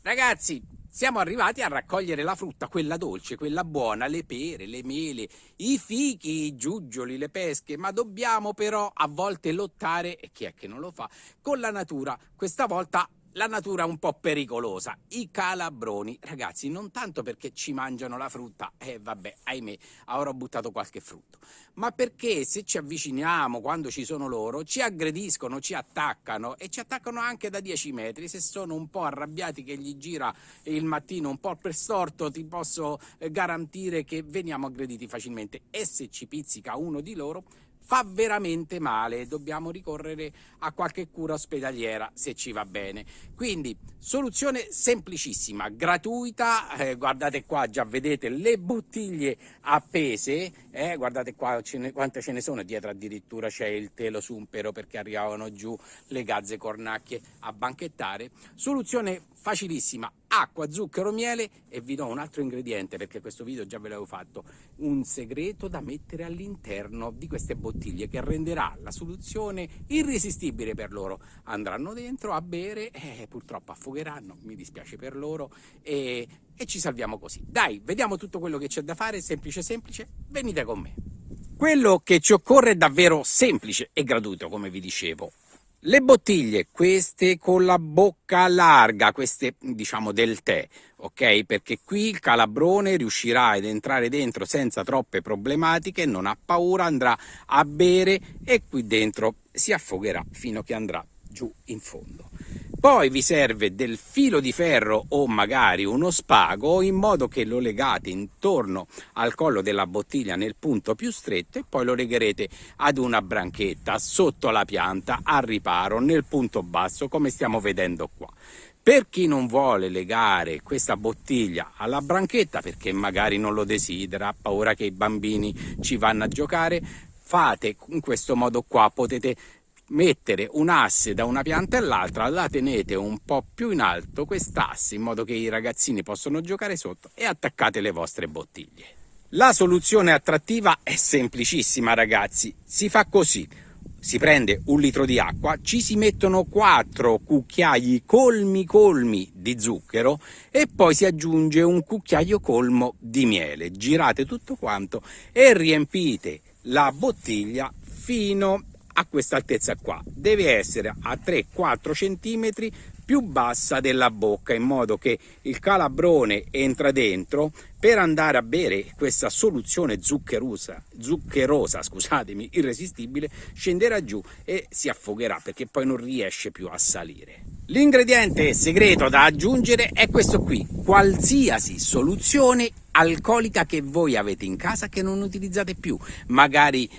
Ragazzi, siamo arrivati a raccogliere la frutta, quella dolce, quella buona, le pere, le mele, i fichi, i giuggioli, le pesche, ma dobbiamo però a volte lottare, e chi è che non lo fa, con la natura. Questa volta la natura è un po' pericolosa, i calabroni. Ragazzi, non tanto perché ci mangiano la frutta, vabbè, ahimè, avrò buttato qualche frutto, ma perché se ci avviciniamo quando ci sono loro, ci aggrediscono, ci attaccano e ci attaccano anche da 10 metri. Se sono un po' arrabbiati che gli gira il mattino un po' per storto, ti posso garantire che veniamo aggrediti facilmente, e se ci pizzica uno di loro fa veramente male, dobbiamo ricorrere a qualche cura ospedaliera se ci va bene. Quindi soluzione semplicissima, gratuita, guardate qua, già vedete le bottiglie appese, guardate qua quante ce ne sono, dietro addirittura c'è il telo sumpero perché arrivavano giù le gazze cornacchie a banchettare. Soluzione facilissima, acqua, zucchero, miele, e vi do un altro ingrediente perché questo video già ve l'avevo fatto, un segreto da mettere all'interno di queste bottiglie che renderà la soluzione irresistibile per loro. Andranno dentro a bere, purtroppo affogheranno, mi dispiace per loro, e ci salviamo così. Dai, vediamo tutto quello che c'è da fare, semplice semplice, venite con me. Quello che ci occorre è davvero semplice e gratuito, come vi dicevo. Le bottiglie, queste con la bocca larga, queste diciamo del tè, ok? Perché qui il calabrone riuscirà ad entrare dentro senza troppe problematiche, non ha paura, andrà a bere e qui dentro si affogherà fino a che andrà giù in fondo. Poi vi serve del filo di ferro o magari uno spago in modo che lo legate intorno al collo della bottiglia nel punto più stretto e poi lo legherete ad una branchetta sotto la pianta al riparo nel punto basso come stiamo vedendo qua. Per chi non vuole legare questa bottiglia alla branchetta perché magari non lo desidera, ha paura che i bambini ci vanno a giocare, fate in questo modo qua, potete mettere un asse da una pianta all'altra, la tenete un po' più in alto quest'asse in modo che i ragazzini possano giocare sotto e attaccate le vostre bottiglie. La soluzione attrattiva è semplicissima, ragazzi, si fa così: si prende un litro di acqua, ci si mettono 4 cucchiai colmi di zucchero e poi si aggiunge un cucchiaio colmo di miele, girate tutto quanto e riempite la bottiglia fino a questa altezza qua. Deve essere a 3-4 centimetri più bassa della bocca in modo che il calabrone entra dentro. Per andare a bere questa soluzione zuccherosa, scusatemi, irresistibile, scenderà giù e si affogherà perché poi non riesce più a salire. L'ingrediente segreto da aggiungere è questo qui: qualsiasi soluzione alcolica che voi avete in casa che non utilizzate più, magari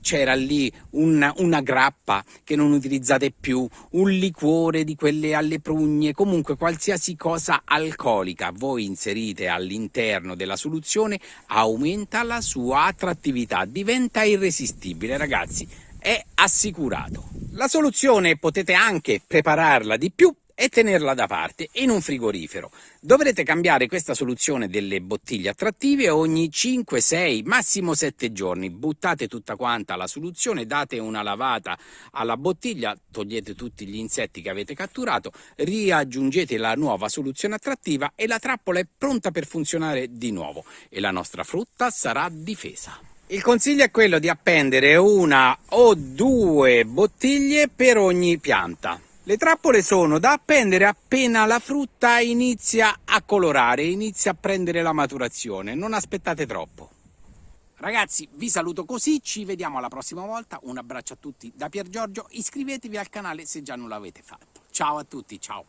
c'era lì una grappa che non utilizzate più, un liquore di quelle alle prugne, comunque qualsiasi cosa alcolica voi inserite all'interno della soluzione aumenta la sua attrattività, diventa irresistibile, ragazzi, è assicurato. La soluzione potete anche prepararla di più e tenerla da parte in un frigorifero. Dovrete cambiare questa soluzione delle bottiglie attrattive ogni 5, 6, massimo 7 giorni. Buttate tutta quanta la soluzione, date una lavata alla bottiglia, togliete tutti gli insetti che avete catturato, riaggiungete la nuova soluzione attrattiva e la trappola è pronta per funzionare di nuovo e la nostra frutta sarà difesa. Il consiglio è quello di appendere 1 o 2 bottiglie per ogni pianta. Le trappole sono da appendere appena la frutta inizia a colorare, inizia a prendere la maturazione, non aspettate troppo. Ragazzi, vi saluto così, ci vediamo alla prossima volta, un abbraccio a tutti da Pier Giorgio, iscrivetevi al canale se già non l'avete fatto. Ciao a tutti, ciao!